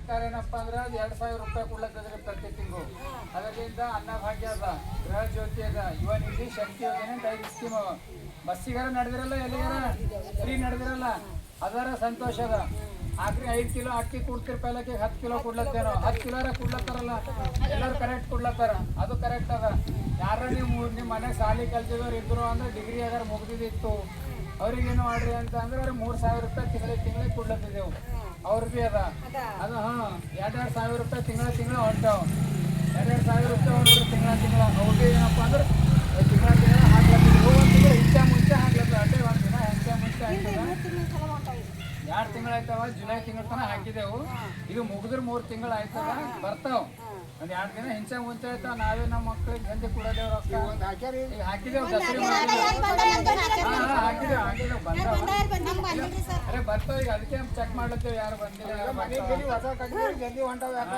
ಸರ್ಕಾರ ಏನಪ್ಪಾ ಅಂದ್ರೆ ಅದು 2,000 ರೂಪಾಯಿ ಕೊಡ್ಲತ್ತದ್ರಿ ಪ್ರತಿ ತಿಂಗಳು. ಅದರಿಂದ ಅನ್ನಭಾಗ್ಯ ಅದ, ಗೃಹ ಜ್ಯೋತಿ ಅದ, ಯುವ ನಿಧಿ, ಶಕ್ತಿ ಯೋಜನೆ ಅಂತ 5 ಸ್ಕೀಮ್ ಅವ. ಬಸ್ಸಿಗಾರ ನಡೆದಿರಲ್ಲ, ಎಲ್ಲಿಗಾರ ಫ್ರೀ ನಡೆದಿರಲ್ಲ, ಅದರ ಸಂತೋಷ ಅದ. ಆಕ್ರಿ 5 ಕಿಲೋ ಅಕ್ಕಿ ಕೊಡ್ತಿರ್ ಪೈಲಕ್ಕೆ 10 ಕಿಲೋ ಕೊಡ್ಲತ್ತೇನೋ, 10 ಕಿಲೋರ ಕೊಡ್ಲತ್ತಾರಲ್ಲ, ಎಲ್ಲರೂ ಕರೆಕ್ಟ್ ಕೊಡ್ಲತ್ತಾರ, ಅದು ಕರೆಕ್ಟ್ ಅದ. ಯಾರ ನೀವು ನಿಮ್ಮ ಮನೆಗೆ ಸಾಲಿ ಕಲ್ತಿದವ್ರು ಇದ್ರು ಅಂದ್ರೆ ಡಿಗ್ರಿ ಅದಾರ ಮುಗ್ದಿದ್ದಿತ್ತು, ಅವ್ರಿಗೇನು ಮಾಡ್ರಿ ಅಂತ ಅಂದ್ರೆ ಅವ್ರಿಗೆ 3,000 ರೂಪಾಯಿ ತಿಂಗಳಿಗೆ ಕೊಡ್ಲತ್ತಿದ್ದೆವು. ಅವ್ರು ಭೀ ಅದ ಅದು. ಹಾಂ, 2,000 ರೂಪಾಯಿ ತಿಂಗಳ ಹೊಂಟಾವ. 2,000 ರೂಪಾಯಿ ಹೊಂಟ್ರು ತಿಂಗಳ ಅವ್ರಿಗೆ ಏನಪ್ಪ ಅಂದ್ರೆ ತಿಂಗಳ ಹಾಕ್ಲತ್ತಿದ್ರು. ಒಂದು ತಿಂಗಳು ಮುಂಚೆ ಹಾಕ್ಲತ್ತ, ಅದೇ ಒಂದು ದಿನ ಮುಂಚೆ ಹಾಕ್ತದ. 2 ತಿಂಗಳು ಆಯ್ತವ, ಜುಲೈ ತಿಂಗಳ ತನಕ ಹಾಕಿದೆವು. ಇದು ಮುಗಿದ್ರೆ 3 ತಿಂಗಳು ಆಯ್ತದ, ಬರ್ತಾವ. ಒಂದು 2 ದಿನ ಮುಂಚೆ ಆಯ್ತಾವ. ನಾವೇ ನಮ್ಮ ಮಕ್ಕಳಿಗೆ ಗಂಜಿ ಕೊಡೋದೇವ್ ರೊಕ್ಕ ಈಗ ಹಾಕಿದೆವು. ದಸರಿ ಹಾಕಿದೆವು ಬಂದಾವ. ಅರೆ ಬರ್ತಾವ ಈಗ, ಅದಕ್ಕೆ ಚೆಕ್ ಮಾಡ್ಲತ್ತೇವೆ ಯಾರು ಬಂದಿಲ್ಲ.